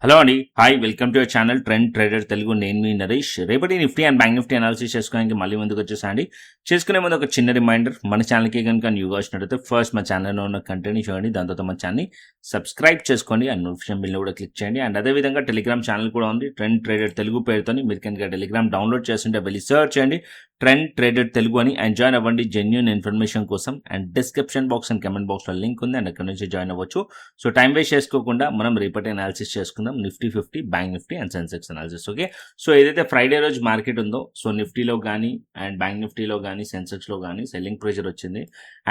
Hello అండి. Hi, welcome to your channel trend trader Telugu. నేను మీ నరేష్. రేపటి Nifty and bank Nifty analysis చేసుకోవడానికి మళ్ళీ ముందుకు వచ్చేసండి. చేసుకునే ముందు ఒక చిన్న రిమైండర్, మన ఛానల్కి కనుక న్యూగా వచ్చినట్లయితే ఫస్ట్ మా ఛానల్లో ఉన్న కంటెంట్ని చూడండి, దాని తర్వాత మన ఛానల్ని సబ్స్క్రైబ్ చేసుకోండి అండ్ నోటిఫికేషన్ బిల్ని కూడా క్లిక్ చేయండి. అండ్ అదేవిధంగా టెలిగ్రామ్ ఛానల్ కూడా ఉంది, ట్రెండ్ ట్రేడర్ తెలుగు పేరుతో. మీరు కనుక టెలిగ్రామ్ డౌన్లోడ్ చేస్తుంటే వెళ్ళి సర్చ్ చేయండి ట్రెండ్ ట్రేడర్ తెలుగు అని, అండ్ జాయిన్ అవ్వండి జెన్యూన్ ఇన్ఫర్మేషన్ కోసం. And description box and comment బాక్స్లో లింక్ ఉంది, అండ్ అక్కడ నుంచి జాయిన్ అవ్వచ్చు. సో టైం వేస్ట్ చేసుకోకుండా మనం రేపటి అనాలిసిస్ చేసుకుందాం, Nifty 50, bank Nifty and Sensex analysis. Okay, so ఏదైతే ఫ్రైడే రోజు మార్కెట్ ఉందో, సో నిఫ్టీలో కానీ అండ్ బ్యాంక్ నిఫ్టీలో కానీ సెన్సెక్స్లో కానీ సెల్లింగ్ ప్రెషర్ వచ్చింది.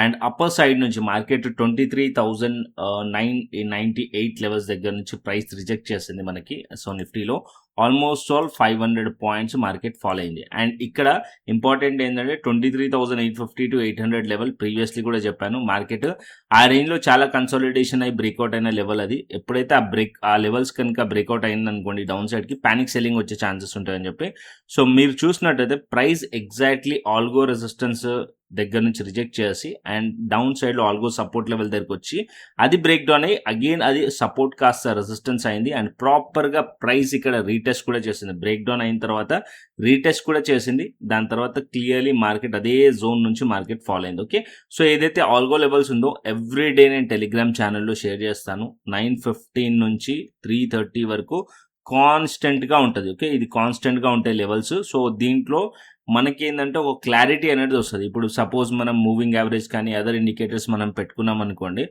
అండ్ అప్పర్ సైడ్ నుంచి మార్కెట్ 23,998 లెవెల్స్ దగ్గర నుంచి ప్రైస్ రిజెక్ట్ చేసింది మనకి. సో నిఫ్టీలో almost all 500 points market follow అయింది. అండ్ ఇక్కడ ఇంపార్టెంట్ ఏంటంటే 23,850 to 800 లెవెల్ ప్రీవియస్లీ కూడా చెప్పాను. మార్కెట్ ఆ రేంజ్లో చాలా కన్సాలిడేషన్ అయి బ్రేక్అవుట్ అయిన లెవెల్ అది. ఎప్పుడైతే ఆ లెవెల్స్ కనుక బ్రేక్అవుట్ అయింది అనుకోండి, డౌన్ సైడ్కి పానిక్ సెల్లింగ్ వచ్చే ఛాన్సెస్ ఉంటాయని చెప్పి. సో మీరు చూసినట్టయితే ప్రైస్ ఎగ్జాక్ట్లీ ఆల్గో రెసిస్టెన్స్ దగ్గర నుంచి రిజెక్ట్ చేసి అండ్ డౌన్ సైడ్లో ఆల్గో సపోర్ట్ లెవెల్ దగ్గరకు వచ్చి అది బ్రేక్ డౌన్ అయ్యి అగైన్ అది సపోర్ట్ కాస్త రెసిస్టెన్స్ అయింది. అండ్ ప్రాపర్గా ప్రైస్ ఇక్కడ రీటెస్ట్ కూడా చేసింది. బ్రేక్ డౌన్ అయిన తర్వాత రీటెస్ట్ కూడా చేసింది. దాని తర్వాత క్లియర్లీ మార్కెట్ అదే జోన్ నుంచి మార్కెట్ ఫాలో అయింది. ఓకే, సో ఏదైతే ఆల్గో లెవెల్స్ ఉందో ఎవ్రీడే నేను టెలిగ్రామ్ ఛానల్లో షేర్ చేస్తాను. 9:15 నుంచి 3:30 వరకు కాన్స్టెంట్గా ఉంటుంది. ఓకే, ఇది కాన్స్టెంట్గా ఉంటాయి లెవెల్స్. సో దీంట్లో మనకి ఏంటంటే ఒక క్లారిటీ అనేది వస్తుంది. ఇప్పుడు సపోజ్ మనం మూవింగ్ యావరేజ్ కానీ అదర్ ఇండికేటర్స్ మనం పెట్టుకున్నాం అనుకోండి,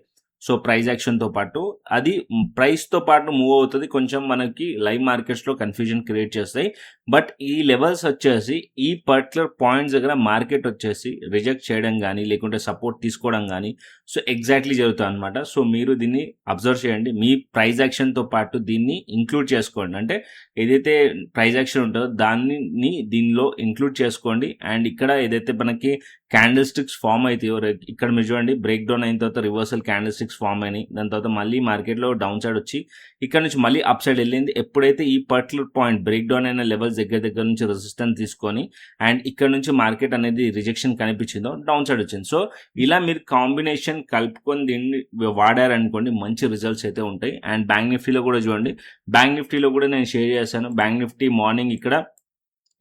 సో ప్రైస్ యాక్షన్తో పాటు అది ప్రైస్తో పాటు మూవ్ అవుతుంది. కొంచెం మనకి లైవ్ మార్కెట్స్లో కన్ఫ్యూజన్ క్రియేట్ చేస్తాయి. బట్ ఈ లెవెల్స్ వచ్చేసి ఈ పర్టికులర్ పాయింట్స్ దగ్గర మార్కెట్ వచ్చేసి రిజెక్ట్ చేయడం కానీ లేకుంటే సపోర్ట్ తీసుకోవడం కానీ సో ఎగ్జాక్ట్లీ జరుగుతుంది అనమాట. సో మీరు దీన్ని అబ్జర్వ్ చేయండి, మీ ప్రైస్ యాక్షన్తో పాటు దీన్ని ఇంక్లూడ్ చేసుకోండి. అంటే ఏదైతే ప్రైస్ యాక్షన్ ఉంటుందో దాన్ని దీనిలో ఇంక్లూడ్ చేసుకోండి. అండ్ ఇక్కడ ఏదైతే మనకి క్యాండిల్ స్టిక్స్ ఫామ్ అయితే ఇక్కడ మీరు చూడండి, బ్రేక్ డౌన్ అయిన తర్వాత రివర్సల్ క్యాండిల్ స్టిక్స్ ఫామ్ అయినాయి. దాని తర్వాత మళ్ళీ మార్కెట్లో డౌన్ సైడ్ వచ్చి ఇక్కడ నుంచి మళ్ళీ అప్ సైడ్ వెళ్ళింది. ఎప్పుడైతే ఈ పర్టికులర్ పాయింట్ బ్రేక్ డౌన్ అయిన లెవెల్స్ దగ్గర నుంచి రెసిస్టెన్స్ తీసుకొని అండ్ ఇక్కడ నుంచి మార్కెట్ అనేది రిజెక్షన్ కనిపించిందో డౌన్ సైడ్ వచ్చింది. సో ఇలా మీరు కాంబినేషన్ కలుపుకొని దీన్ని వాడారనుకోండి, మంచి రిజల్ట్స్ అయితే ఉంటాయి. అండ్ బ్యాంక్ నిఫ్టీలో కూడా చూడండి, బ్యాంక్ నిఫ్టీలో కూడా నేను షేర్ చేశాను. బ్యాంక్ నిఫ్టీ మార్నింగ్ ఇక్కడ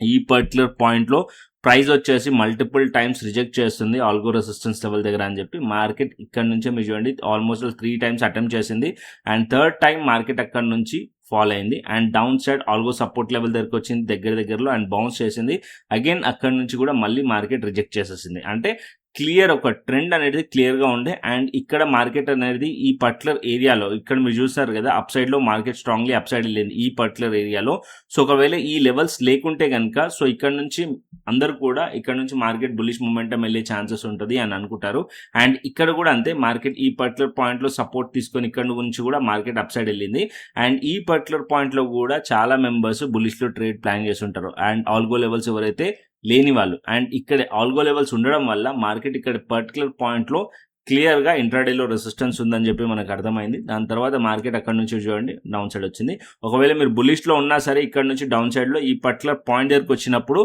ఈ పర్టికులర్ పాయింట్లో ప్రైస్ వచ్చేసి మల్టిపుల్ టైమ్స్ రిజెక్ట్ చేస్తుంది ఆల్గో రెసిస్టెన్స్ లెవెల్ దగ్గర అని చెప్పి. మార్కెట్ ఇక్కడ నుంచే మీరు చూడండి ఆల్మోస్ట్ 3 టైమ్స్ అటెంప్ట్ చేసింది. అండ్ థర్డ్ టైం మార్కెట్ అక్కడ నుంచి ఫాల్ అయింది and down side algo support level దగ్గరకు వచ్చింది దగ్గరలో అండ్ బౌన్స్ చేసింది. అగైన్ అక్కడ నుంచి కూడా మళ్ళీ మార్కెట్ రిజెక్ట్ చేసేసింది. అంటే క్లియర్ ఒక ట్రెండ్ అనేది క్లియర్గా ఉండే. అండ్ ఇక్కడ మార్కెట్ అనేది ఈ పర్టికులర్ ఏరియాలో ఇక్కడ మీరు చూస్తారు కదా, అప్ సైడ్లో మార్కెట్ స్ట్రాంగ్లీ అప్ సైడ్ వెళ్ళింది ఈ పర్టికులర్ ఏరియాలో. సో ఒకవేళ ఈ లెవెల్స్ లేకుంటే కనుక సో ఇక్కడ నుంచి అందరూ కూడా ఇక్కడ నుంచి మార్కెట్ బుల్లిష్ మూమెంటం వెళ్ళే ఛాన్సెస్ ఉంటుంది అని అనుకుంటారు. అండ్ ఇక్కడ కూడా అంతే, మార్కెట్ ఈ పర్టికులర్ పాయింట్లో సపోర్ట్ తీసుకొని ఇక్కడ నుంచి కూడా మార్కెట్ అప్ సైడ్ వెళ్ళింది. అండ్ ఈ పర్టికులర్ పాయింట్లో కూడా చాలా మెంబర్స్ బుల్లిష్లో ట్రేడ్ ప్లాన్ చేస్తుంటారు అండ్ ఆల్గో లెవెల్స్ ఎవరైతే లేని వాళ్ళు. అండ్ ఇక్కడ ఆల్గో లెవెల్స్ ఉండడం వల్ల మార్కెట్ ఇక్కడ పర్టికులర్ పాయింట్లో క్లియర్గా ఇంట్రాడేలో రెసిస్టెన్స్ ఉందని చెప్పి మనకు అర్థమైంది. దాని తర్వాత మార్కెట్ అక్కడ నుంచి చూడండి డౌన్ సైడ్ వచ్చింది. ఒకవేళ మీరు బుల్లిష్లో ఉన్నా సరే ఇక్కడ నుంచి డౌన్ సైడ్లో ఈ పర్టికులర్ పాయింట్ దగ్గరకు వచ్చినప్పుడు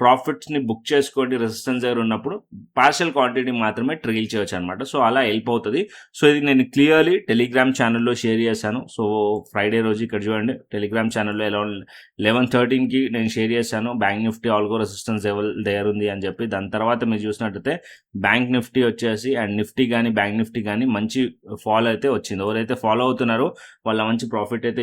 ప్రాఫిట్స్ని బుక్ చేసుకోండి. రెసిస్టెన్స్ దగ్గర ఉన్నప్పుడు పార్షియల్ క్వాంటిటీ మాత్రమే ట్రైల్ చేయొచ్చు అనమాట. సో అలా హెల్ప్ అవుతుంది. సో ఇది నేను క్లియర్లీ టెలిగ్రామ్ ఛానల్లో షేర్ చేశాను. సో ఫ్రైడే రోజు ఇక్కడ చూడండి టెలిగ్రామ్ ఛానల్లో 11:13కి నేను షేర్ చేశాను. Bank Nifty algo resistance level దగ్గర ఉంది అని చెప్పి. దాని తర్వాత మీరు చూసినట్టయితే బ్యాంక్ నిఫ్టీ వచ్చేసి అండ్ నిఫ్టీ కానీ బ్యాంక్ నిఫ్టీ కానీ మంచి ఫాలో అయితే వచ్చింది. ఎవరైతే ఫాలో అవుతున్నారో వాళ్ళ మంచి ప్రాఫిట్ అయితే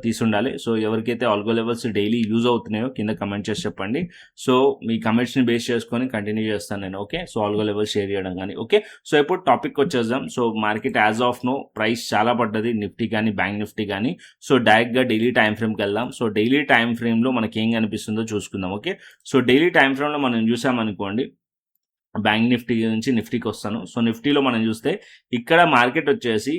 తీసుండాలి. సో ఎవరికైతే ఆల్గో లెవెల్స్ డైలీ యూజ్ అవుతున్నాయో కింద కమెంట్ చేసి చెప్పండి. సో మీ కమెంట్స్ని బేస్ చేసుకొని కంటిన్యూ చేస్తాను నేను. Okay, so algo level share చేయడం కానీ. ఓకే, సో ఇప్పుడు టాపిక్ వచ్చేద్దాం. So market as of now price చాలా పడ్డది, నిఫ్టీ కానీ బ్యాంక్ నిఫ్టీ కానీ. సో డైరెక్ట్గా డైలీ టైం ఫ్రేమ్కి వెళ్దాం. సో డైలీ టైం ఫ్రేమ్లో మనకి ఏం కనిపిస్తుందో చూసుకుందాం. ఓకే, సో డైలీ టైం ఫ్రేమ్లో మనం చూసామనుకోండి, బ్యాంక్ నిఫ్టీ నుంచి నిఫ్టీకి వస్తాను. సో నిఫ్టీలో మనం చూస్తే ఇక్కడ మార్కెట్ వచ్చేసి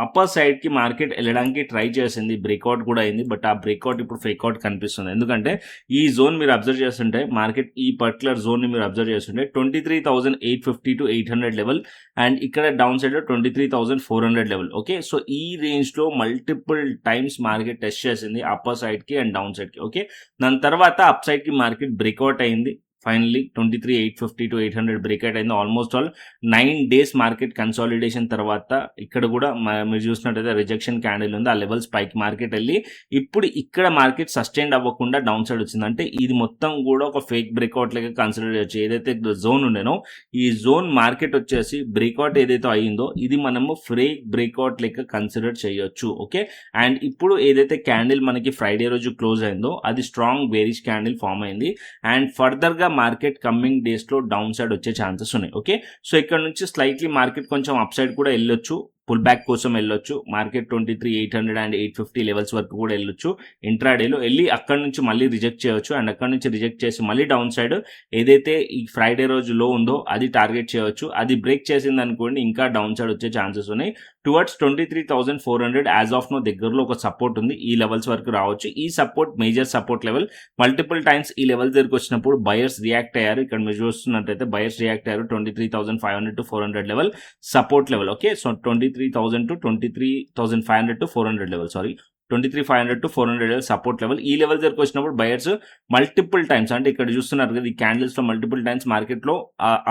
అప్పర్ సైడ్కి మార్కెట్ వెళ్ళడానికి ట్రై చేసింది, బ్రేక్అవుట్ కూడా అయింది. బట్ ఆ బ్రేక్అవుట్ ఇప్పుడు ఫేక్అవుట్ కనిపిస్తుంది. ఎందుకంటే ఈ జోన్ మీరు అబ్జర్వ్ చేస్తుంటే మార్కెట్ ఈ పర్టికులర్ జోన్ని మీరు అబ్జర్వ్ చేస్తుంటే 23,850 to 800 లెవెల్ అండ్ ఇక్కడ down side 23,400 level. Okay, so ఈ రేంజ్లో మల్టిపుల్ టైమ్స్ మార్కెట్ టెస్ట్ చేసింది అప్పర్ సైడ్కి అండ్ డౌన్ సైడ్కి. ఓకే, దాని తర్వాత అప్ సైడ్కి మార్కెట్ బ్రేక్అవుట్ అయింది, ఫైనల్లీ 23,850 to 800 బ్రేక్అవుట్ అయింది. Almost all 9 days market consolidation తర్వాత ఇక్కడ కూడా మీరు చూసినట్టయితే రిజెక్షన్ క్యాండిల్ ఉంది. ఆ లెవెల్స్ పైకి మార్కెట్ వెళ్ళి ఇప్పుడు ఇక్కడ మార్కెట్ సస్టైన్ అవ్వకుండా డౌన్ సైడ్ వచ్చింది. అంటే ఇది మొత్తం కూడా ఒక ఫేక్ బ్రేక్అవుట్ లెక్క కన్సిడర్ చేయొచ్చు. ఏదైతే జోన్ ఉండేనో ఈ జోన్ మార్కెట్ వచ్చేసి బ్రేక్అవుట్ ఏదైతే అయ్యిందో ఇది మనము ఫేక్ బ్రేక్అవుట్ లెక్క కన్సిడర్ చేయొచ్చు. ఓకే, అండ్ ఇప్పుడు ఏదైతే క్యాండిల్ మనకి ఫ్రైడే రోజు క్లోజ్ అయిందో అది స్ట్రాంగ్ బేరిష్ క్యాండిల్ ఫామ్ అయింది. అండ్ ఫర్దర్ గా మార్కెట్ కమింగ్ డేస్ లో డౌన్ సైడ్ వచ్చే ఛాన్సెస్ ఉన్నాయి. ఓకే, సో ఇక్కడ నుంచి స్లైట్లీ మార్కెట్ కొంచెం అప్ సైడ్ కూడా వెళ్ళొచ్చు, పుల్ బ్యాక్ కోసం వెళ్ళొచ్చు. మార్కెట్ 23,800 and 850 లెవెల్స్ వరకు కూడా వెళ్ళొచ్చు. ఇంట్రాడేలో వెళ్ళి అక్కడ నుంచి మళ్ళీ రిజెక్ట్ చేయొచ్చు. అండ్ అక్కడ నుంచి రిజెక్ట్ చేసి మళ్ళీ డౌన్ సైడ్ ఏదైతే ఈ ఫ్రైడే రోజు లో ఉందో అది టార్గెట్ చేయొచ్చు. అది బ్రేక్ చేసింది అనుకోండి ఇంకా డౌన్ సైడ్ వచ్చే ఛాన్సెస్ ఉన్నాయి. టువర్డ్స్ 23,400 యాజ్ ఆఫ్ నో దగ్గరలో ఒక సపోర్ట్ ఉంది. ఈ లెవెల్స్ వరకు రావచ్చు. ఈ support major support level. Multiple times ఈ లెవెల్ దగ్గరకు వచ్చినప్పుడు బయర్స్ రియాక్ట్ అయ్యారు. ఇక్కడ మీరు చూస్తున్నట్టయితే బయర్స్ రియాక్ట్ అయ్యారు. 23,500 to 400 level support level. Okay, so 23,000 to 23,500 to 400 level, sorry 23,500 to 400 level support level. ఈ లెవెల్ దగ్గరకు వచ్చినప్పుడు బయర్స్ మల్టిపుల్ టైమ్స్, అంటే ఇక్కడ చూస్తున్నారు కదా ఈ క్యాండిల్స్ లో మల్టిపుల్ టైమ్స్ మార్కెట్ లో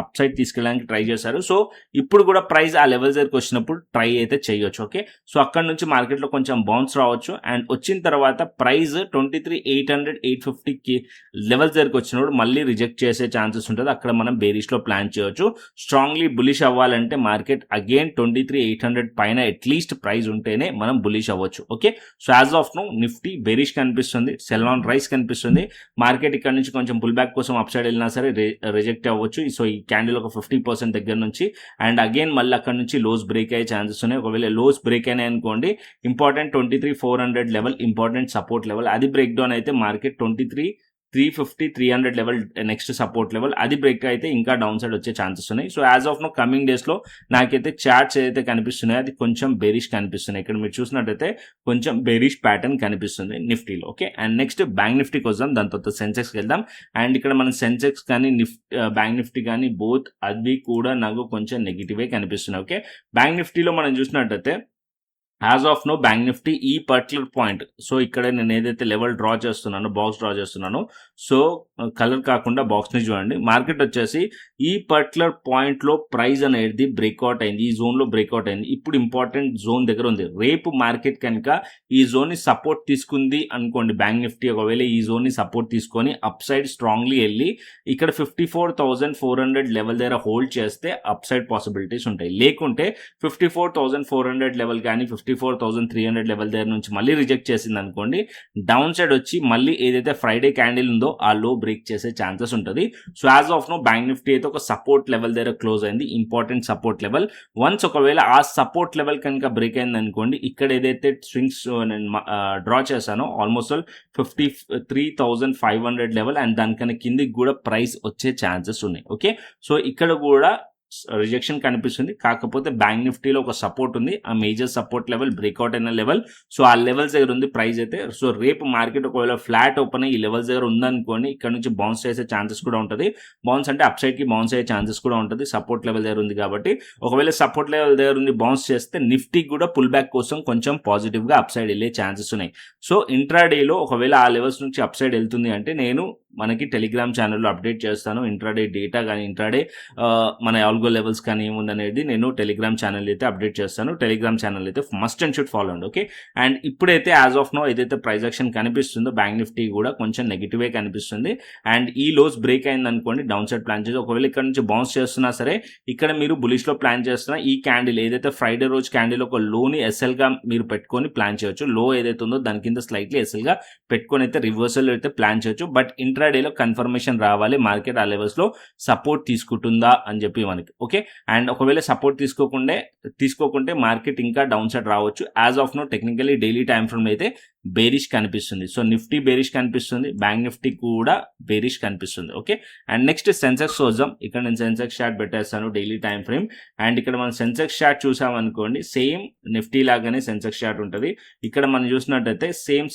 అప్ సైడ్ తీసుకెళ్ళడానికి ట్రై చేశారు. సో ఇప్పుడు కూడా ప్రైస్ ఆ లెవెల్ దగ్గరకు వచ్చినప్పుడు ట్రై అయితే చేయొచ్చు. ఓకే, సో అక్కడ నుంచి మార్కెట్ లో కొంచెం బౌన్స్ రావచ్చు. అండ్ వచ్చిన తర్వాత ప్రైస్ 23,800 850 లెవెల్స్ దగ్గరకు వచ్చినప్పుడు మళ్ళీ రిజెక్ట్ చేసే ఛాన్సెస్ ఉంటుంది. అక్కడ మనం బేరిష్ లో ప్లాన్ చేయొచ్చు. స్ట్రాంగ్లీ బులిష్ అవ్వాలంటే మార్కెట్ అగైన్ 23,800 పైన అట్లీస్ట్ ప్రైస్ ఉంటేనే మనం బులిష్ అవ్వచ్చు. Okay, so as of now Nifty bearish కనిపిస్తుంది, సెల్ ఆన్ రైస్ కనిపిస్తుంది. మార్కెట్ ఇక్కడ నుంచి కొంచెం పుల్ బ్యాక్ కోసం అప్ సైడ్ వెళ్ళినా సరే రిజెక్ట్ అవ్వచ్చు. సో ఈ క్యాండిల్ ఒక 50% దగ్గర నుంచి అండ్ అగైన్ మళ్ళీ అక్కడ నుంచి లోస్ బ్రేక్ అయ్యే ఛాన్సెస్ ఉన్నాయి. ఒకవేళ లోస్ బ్రేక్ అయినాయి అనుకోండి important 23,400 level important support level. అది బ్రేక్ డౌన్ అయితే market 23,350 300 level next support level. అది బ్రేక్ అయితే ఇంకా డౌన్ సైడ్ వచ్చే ఛాన్సెస్ ఉన్నాయి. So as of now coming days లో నాకైతే చార్ట్స్ ఏదైతే కనిపిస్తున్నాయో అది కొంచెం బేరిష్ కనిపిస్తున్నాయి. ఇక్కడ మీరు చూసినట్టయితే కొంచెం బేరిష్ ప్యాటర్న్ కనిపిస్తుంది నిఫ్టీలో. ఓకే, అండ్ నెక్స్ట్ బ్యాంక్ నిఫ్టీకి వద్దాం, దాని తర్వాత సెన్సెక్స్కి వెళ్దాం. అండ్ ఇక్కడ మన సెన్సెక్స్ కానీ బ్యాంక్ నిఫ్టీ కానీ బోత్ అది కూడా నాకు కొంచెం నెగిటివే కనిపిస్తున్నాయి. ఓకే, బ్యాంక్ నిఫ్టీలో మనం చూసినట్టయితే as of now bank Nifty ఈ పర్టికులర్ పాయింట్, సో ఇక్కడ నేను ఏదైతే లెవెల్ డ్రా చేస్తున్నానో బాక్స్ డ్రా చేస్తున్నానో సో కలర్ కాకుండా బాక్స్ ని చూడండి. మార్కెట్ వచ్చేసి ఈ పర్టికులర్ పాయింట్ లో ప్రైస్ అనేది బ్రేక్అవుట్ అయింది, ఈ జోన్ లో బ్రేక్అవుట్ అయింది. ఇప్పుడు ఇంపార్టెంట్ జోన్ దగ్గర ఉంది. రేపు మార్కెట్ కనుక ఈ జోన్ ని సపోర్ట్ తీసుకుంది అనుకోండి, బ్యాంక్ నిఫ్టీ ఒకవేళ ఈ జోన్ ని సపోర్ట్ తీసుకొని అప్ సైడ్ స్ట్రాంగ్లీ వెళ్ళి ఇక్కడ 54,400 లెవెల్ దగ్గర హోల్డ్ చేస్తే అప్ సైడ్ పాసిబిలిటీస్ ఉంటాయి. లేకుంటే 54,400 లెవెల్ కానీ 54,300 లెవెల్ దగ్గర నుంచి మళ్ళీ రిజెక్ట్ చేసింది అనుకోండి, డౌన్ సైడ్ వచ్చి మళ్ళీ ఏదైతే ఫ్రైడే క్యాండిల్ ఉందో ఆ లో బ్రేక్ చేసే ఛాన్సెస్ ఉంటుంది. So as of now bank Nifty అయితే ఒక సపోర్ట్ లెవెల్ దగ్గర క్లోజ్ అయింది, ఇంపార్టెంట్ సపోర్ట్ లెవెల్. వన్స్ ఒకవేళ ఆ సపోర్ట్ లెవెల్ కనుక బ్రేక్ అయింది అనుకోండి, ఇక్కడ ఏదైతే స్వింగ్స్ నేను డ్రా చేశానో ఆల్మోస్ట్ 53,500 లెవెల్ అండ్ దానికన్నా కిందికి కూడా ప్రైస్ వచ్చే ఛాన్సెస్ ఉన్నాయి. ఓకే, సో ఇక్కడ కూడా రిజెక్షన్ కనిపిస్తుంది. కాకపోతే బ్యాంక్ నిఫ్టీలో ఒక సపోర్ట్ ఉంది, ఆ మేజర్ సపోర్ట్ లెవెల్ బ్రేక్అవుట్ అయిన లెవెల్. సో ఆ లెవెల్స్ దగ్గర ఉంది ప్రైస్ అయితే. సో రేపు మార్కెట్ ఒకవేళ ఫ్లాట్ ఓపెన్ అయ్యి ఈ లెవెల్స్ దగ్గర ఉందనుకోండి, ఇక్కడ నుంచి బౌన్స్ చేసే ఛాన్సెస్ కూడా ఉంటుంది. బౌన్స్ అంటే అప్ సైడ్ కి బౌన్స్ అయ్యే ఛాన్సెస్ కూడా ఉంటుంది. సపోర్ట్ లెవెల్ దగ్గర ఉంది కాబట్టి ఒకవేళ సపోర్ట్ లెవెల్ దగ్గర ఉంది బౌన్స్ చేస్తే నిఫ్టీ కూడా పుల్ బ్యాక్ కోసం కొంచెం పాజిటివ్ గా అప్ సైడ్ వెళ్ళే ఛాన్సెస్ ఉన్నాయి. సో ఇంట్రాడేలో ఒకవేళ ఆ లెవెల్స్ నుంచి అప్ సైడ్ వెళ్తుంది అంటే నేను మనకి టెలిగ్రామ్ ఛానల్లో అప్డేట్ చేస్తాను. ఇంట్రాడే డేటా కానీ ఇంట్రాడే మన ఆల్గో లెవెల్స్ కానీ ఏముందనేది నేను టెలిగ్రామ్ ఛానల్ అయితే అప్డేట్ చేస్తాను. టెలిగ్రామ్ ఛానల్ అయితే మస్ట్ అండ్ షుడ్ ఫాలో అండి. ఓకే, అండ్ ఇప్పుడైతే యాజ్ ఆఫ్ నో ఏదైతే ప్రైస్ యాక్షన్ కనిపిస్తుందో బ్యాంక్ నిఫ్టీ కూడా కొంచెం నెగిటివే కనిపిస్తుంది. అండ్ ఈ లోస్ బ్రేక్ అయింది అనుకోండి డౌన్ సైడ్ ప్లాన్ చేసి ఒకవేళ ఇక్కడ నుంచి బౌన్స్ చేస్తున్నా సరే ఇక్కడ మీరు బులిష్ లో ప్లాన్ చేస్తున్నా ఈ క్యాండిల్ ఏదైతే ఫ్రైడే రోజు క్యాండిల్ ఒక లోని ఎస్ఎల్ గా మీరు పెట్టుకొని ప్లాన్ చేయొచ్చు. లో ఏదైతే ఉందో దాని కింద స్లైట్లీ ఎస్ఎల్ గా పెట్టుకొని అయితే రివర్సల్ అయితే ప్లాన్ చేయొచ్చు. బట్ ఇంట్రాడేలో కన్ఫర్మేషన్ రావాలి మార్కెట్ ఆ లెవెల్స్ లో సపోర్ట్ తీసుకుంటుందా అని చెప్పి మనకి. ఓకే, అండ్ ఒకవేళ సపోర్ట్ తీసుకోకుంటే మార్కెట్ ఇంకా డౌన్ సైడ్ రావచ్చు. As of now technically daily time frame అయితే బేరిష్ కనిపిస్తుంది. సో నిఫ్టీ బేరిష్ కనిపిస్తుంది, బ్యాంక్ నిఫ్టీ కూడా బేరిష్ కనిపిస్తుంది. ఓకే, అండ్ నెక్స్ట్ సెన్సెక్స్ చూద్దాం. ఇక్కడ నేను సెన్సెక్స్ చార్ట్ పెట్టేస్తాను డైలీ టైం ఫ్రేమ్. అండ్ ఇక్కడ మనం సెన్సెక్స్ చార్ట్ చూసామనుకోండి సేమ్ నిఫ్టీ లాగానే సెన్సెక్స్ చార్ట్ ఉంటుంది. ఇక్కడ మనం చూసినట్టయితే సేమ్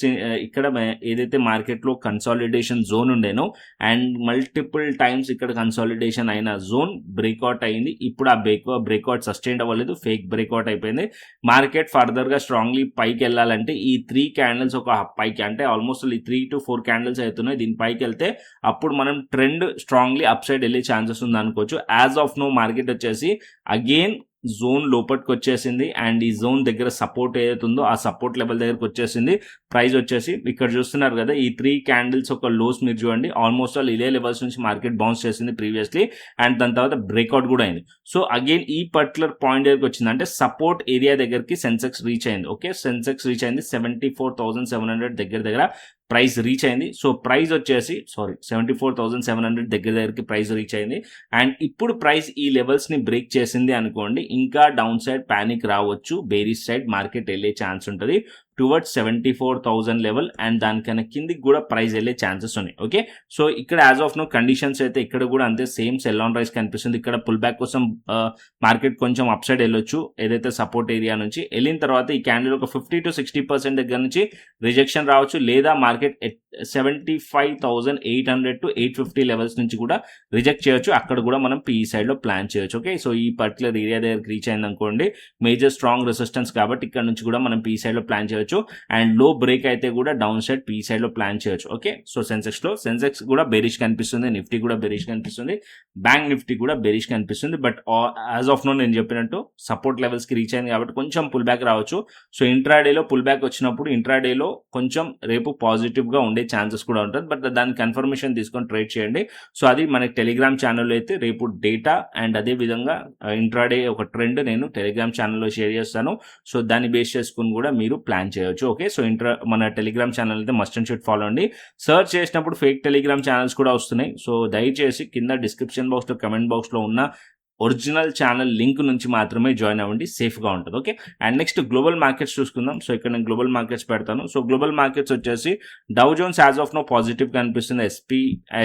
ఇక్కడ ఏదైతే మార్కెట్ లో కన్సాలిడేషన్ జోన్ ఉండేనో అండ్ మల్టిపుల్ టైమ్స్ ఇక్కడ కన్సాలిడేషన్ అయిన జోన్ బ్రేక్అవుట్ అయింది. ఇప్పుడు ఆ బ్రేక్అవుట్ సస్టైన్ అవ్వలేదు, ఫేక్ బ్రేక్అవుట్ అయిపోయింది. మార్కెట్ ఫర్దర్ గా స్ట్రాంగ్లీ పైకి వెళ్ళాలంటే ఈ 3 క్యాండిల్స్ ఒక పైకి అంటే ఆల్మోస్ట్ ఈ 3 to 4 క్యాండిల్స్ అవుతున్నాయి, దీని పైకి వెళ్తే అప్పుడు మనం ట్రెండ్ స్ట్రాంగ్లీ అప్ సైడ్ వెళ్ళే ఛాన్సెస్ ఉంది అనుకోవచ్చు. యాజ్ ఆఫ్ నో మార్కెట్ వచ్చేసి అగైన్ జోన్ లోపలికి వచ్చేసింది అండ్ ఈ జోన్ దగ్గర సపోర్ట్ ఏదైతుందో ఆ సపోర్ట్ లెవెల్ దగ్గరకు వచ్చేసింది. ప్రైస్ వచ్చేసి ఇక్కడ చూస్తున్నారు కదా, ఈ 3 క్యాండిల్స్ ఒక లోస్ మీరు చూడండి, ఆల్మోస్ట్ ఆల్ ఇదే లెవెల్స్ నుంచి మార్కెట్ బౌన్స్ చేసింది ప్రీవియస్లీ అండ్ దాని తర్వాత బ్రేక్అవుట్ కూడా అయింది. సో అగైన్ ఈ పర్టికులర్ పాయింట్ దగ్గరకు వచ్చింది అంటే సపోర్ట్ ఏరియా దగ్గరికి సెన్సెక్స్ రీచ్ అయింది. ఓకే, సెన్సెక్స్ రీచ్ అయింది 74,700 దగ్గర ప్రైస్ రీచ్ అయింది. సో ప్రైస్ వచ్చేసి 74,700 దగ్గరికి ప్రైస్ రీచ్ అయింది అండ్ ఇప్పుడు ప్రైస్ ఈ లెవెల్స్ ని బ్రేక్ చేసింది అనుకోండి, ఇంకా డౌన్ సైడ్ పానిక్ రావచ్చు, బేరిష్ సైడ్ మార్కెట్ వెళ్ళే ఛాన్స్ ఉంటుంది టువర్డ్స్ 74,000 లెవెల్ అండ్ దానికన్నా కిందికి కూడా ప్రైస్ వెళ్ళే ఛాన్సెస్ ఉన్నాయి. ఓకే, సో ఇక్కడ యాజ్ ఆఫ్ నో కండిషన్స్ అయితే ఇక్కడ కూడా అంతే సేమ్ సెల్ ఆన్ రైస్ కనిపిస్తుంది. ఇక్కడ పుల్ బ్యాక్ కోసం మార్కెట్ కొంచెం అప్ సైడ్ వెళ్ళొచ్చు ఏదైతే సపోర్ట్ ఏరియా నుంచి వెళ్ళిన తర్వాత ఈ క్యాండిల్ ఒక 50 to 60% దగ్గర నుంచి రిజెక్షన్ రావచ్చు, లేదా మార్కెట్ 75,800 to 850 లెవెల్స్ నుంచి కూడా రిజెక్ట్ చేయొచ్చు. అక్కడ కూడా మనం పీఈ సైడ్ లో ప్లాన్ చేయొచ్చు. ఓకే, సో ఈ పర్టికులర్ ఏరియా దగ్గరికి రీచ్ అయింది అనుకోండి, మేజర్ స్ట్రాంగ్ రెసిస్టెన్స్ కాబట్టి ఇక్కడ నుంచి కూడా మనం పీఈ సైడ్ లో ప్లాన్ చేయొచ్చు అండ్ లో బ్రేక్ అయితే కూడా డౌన్ సైడ్ పీ సైడ్ లో ప్లాన్ చేయొచ్చు. ఓకే, సో సెన్సెక్స్ కూడా బెరిష్ కనిపిస్తుంది, నిఫ్టీ కూడా బెరిష్ కనిపిస్తుంది, బ్యాంక్ నిఫ్టీ కూడా బెరిష్ కనిపిస్తుంది. బట్ యాజ్ ఆఫ్ నో నేను చెప్పినట్టు సపోర్ట్ లెవెల్స్ కి రీచ్ అయింది కాబట్టి కొంచెం పుల్ బ్యాక్ రావచ్చు. సో ఇంట్రాడేలో పుల్ బ్యాక్ వచ్చినప్పుడు ఇంట్రాడేలో కొంచెం రేపు పాజిటివ్ గా ఉండే ఛాన్సెస్ కూడా ఉంటుంది, బట్ దాని కన్ఫర్మేషన్ తీసుకొని ట్రేడ్ చేయండి. సో అది మనకి టెలిగ్రామ్ ఛానల్లో అయితే రేపు డేటా అండ్ అదే విధంగా ఇంట్రాడే ఒక ట్రెండ్ నేను టెలిగ్రామ్ ఛానల్లో షేర్ చేస్తాను. సో దాన్ని బేస్ చేసుకుని కూడా మీరు ప్లాన్ చేయొచ్చు. ఓకే, సో మన టెలిగ్రామ్ ఛానల్ అయితే మస్ట్ అండ్ షుడ్ ఫాలో అండి. సర్చ్ చేసినప్పుడు ఫేక్ టెలిగ్రామ్ ఛానల్స్ కూడా వస్తున్నాయి. సో దయచేసి కింద డిస్క్రిప్షన్ బాక్స్ లో కమెంట్ బాక్స్ లో ఉన్న ఒరిజినల్ ఛానల్ లింక్ నుంచి మాత్రమే జాయిన్ అవ్వండి, సేఫ్గా ఉంటుంది. Okay, and next global markets చూసుకుందాం. సో ఇక్కడ నేను గ్లోబల్ మార్కెట్స్ పెడతాను. సో గ్లోబల్ మార్కెట్స్ వచ్చేసి Dow Jones as of now positive కనిపిస్తుంది,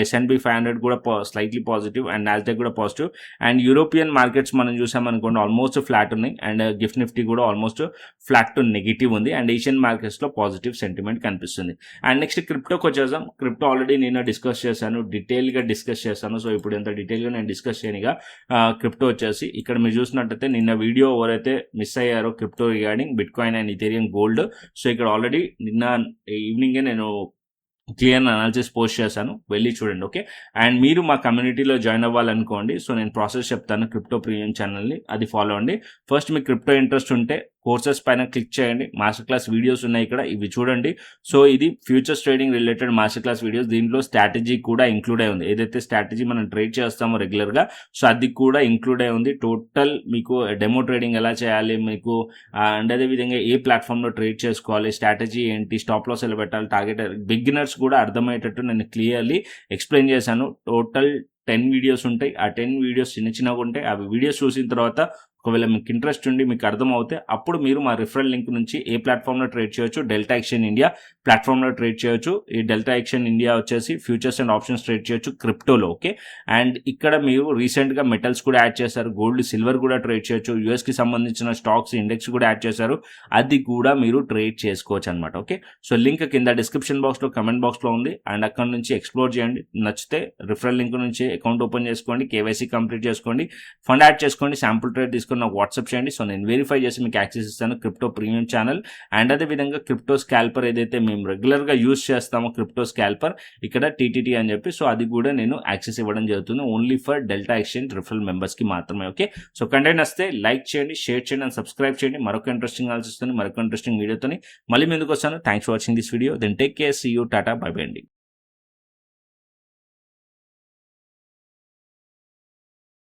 S&P 500 కూడా స్లైట్లీ పాజిటివ్ అండ్ నాస్డాక్ కూడా పాజిటివ్ అండ్ యూరోపియన్ మార్కెట్స్ మనం చూసామనుకోండి ఆల్మోస్ట్ ఫ్లాట్ ఉన్నాయి అండ్ గిఫ్ట్ నిఫ్టీ కూడా ఆల్మోస్ట్ ఫ్లాట్ టు నెగిటివ్ ఉంది అండ్ ఏషియన్ మార్కెట్స్ లో పాజిటివ్ సెంటిమెంట్ కనిపిస్తుంది. అండ్ నెక్స్ట్ క్రిప్టోకి వచ్చేసాం. క్రిప్టో ఆల్రెడీ నేను డిస్కస్ చేశాను, డీటెయిల్ గా డిస్కస్ చేశాను. సో ఇప్పుడు ఎంత డీటెయిల్ గా నేను డిస్కస్ చేయనిగా క్రిప్టో వచ్చేసి ఇక్కడ మీరు చూసినట్టయితే నిన్న వీడియో ఎవరైతే మిస్ అయ్యారో crypto regarding bit coin and Ethereum gold, so ఇక్కడ ఆల్రెడీ నిన్న ఈవినింగే నేను క్లియర్ అనాలిసిస్ పోస్ట్ చేశాను, వెళ్ళి చూడండి. ఓకే, అండ్ మీరు మా కమ్యూనిటీలో జాయిన్ అవ్వాలనుకోండి. సో నేను ప్రాసెస్ చెప్తాను క్రిప్టో ప్రీమియం ఛానల్ని, అది ఫాలో అండి. ఫస్ట్ మీకు క్రిప్టో ఇంట్రెస్ట్ ఉంటే కోర్సెస్ పైన క్లిక్ చేయండి, మాస్టర్ క్లాస్ వీడియోస్ ఉన్నాయి ఇక్కడ, ఇవి చూడండి. సో ఇది futures trading related master class videos, దీంట్లో స్ట్రాటజీ కూడా ఇంక్లూడ్ అయి ఉంది. ఏదైతే స్ట్రాటజీ మనం ట్రేడ్ చేస్తామో రెగ్యులర్గా, సో అది కూడా ఇంక్లూడ్ అయి ఉంది. టోటల్ మీకు డెమో ట్రేడింగ్ ఎలా చేయాలి మీకు అండ్ అదేవిధంగా ఏ ప్లాట్ఫామ్లో ట్రేడ్ చేసుకోవాలి, స్ట్రాటజీ ఏంటి, స్టాప్ లాస్ ఎలా పెట్టాలి, టార్గెట్ బిగినర్స్ కూడా అర్థమయ్యేటట్టు నేను క్లియర్లీ ఎక్స్ప్లెయిన్ చేశాను. టోటల్ 10 వీడియోస్ ఉంటాయి. ఆ 10 వీడియోస్ చిన్నగా ఉంటాయి. అవి వీడియోస్ చూసిన తర్వాత ఒకవేళ మీకు ఇంట్రెస్ట్ ఉండి మీకు అర్థం అవుతే అప్పుడు మీరు మా రిఫరల్ లింక్ నుంచి ఏ ప్లాట్ఫామ్లో ట్రేడ్ చేయొచ్చు, డెల్టా ఎక్స్చేంజ్ ఇండియా ప్లాట్ఫామ్లో ట్రేడ్ చేయొచ్చు. ఈ డెల్టా ఎక్స్చేంజ్ ఇండియా వచ్చేసి ఫ్యూచర్స్ అండ్ ఆప్షన్స్ ట్రేడ్ చేయొచ్చు క్రిప్టోలో. ఓకే, అండ్ ఇక్కడ మీరు రీసెంట్గా మెటల్స్ కూడా యాడ్ చేశారు, గోల్డ్ సిల్వర్ కూడా ట్రేడ్ చేయొచ్చు, యూఎస్కి సంబంధించిన స్టాక్స్ ఇండెక్స్ కూడా యాడ్ చేశారు, అది కూడా మీరు ట్రేడ్ చేసుకోవచ్చు అనమాట. ఓకే, సో లింక్ కింద డిస్క్రిప్షన్ బాక్స్లో కమెంట్ బాక్స్లో ఉంది అండ్ అక్కడ నుంచి ఎక్స్ప్లోర్ చేయండి. నచ్చితే రిఫరల్ లింక్ నుంచి అకౌంట్ ఓపెన్ చేసుకోండి, కేవైసీ కంప్లీట్ చేసుకోండి, ఫండ్ యాడ్ చేసుకోండి, శాంపుల్ ట్రేడ్ తీసుకొని నాకు వాట్సాప్ చేయండి. సో నేను వెరిఫై చేసి మీకు యాక్సెస్ ఇస్తాను క్రిప్టో ప్రీమియం ఛానల్. అండ్ అదే విధంగా క్రిప్టో స్కాల్పర్ ఏదైతే మేము రెగ్యులర్గా యూజ్ చేస్తామో క్రిప్టో స్కాల్పర్ ఇక్కడ టీటీటీ అని చెప్పి, సో అది కూడా నేను యాక్సెస్ ఇవ్వడం జరుగుతుంది only for delta exchange referral మెంబర్స్కి మాత్రమే. ఓకే, సో కంటెంట్ వస్తే లైక్ చేయండి, షేర్ చేయండి అండ్ సబ్స్క్రైబ్ చేయండి. మరొక ఇంట్రెస్టింగ్ ఆలోచిస్తుంది, మరొక ఇంట్రెస్టింగ్ వీడియోతో మళ్ళీ ముందుకు వస్తాను. Thanks for watching this video. Then take care, see you, tata, bye bye అండి.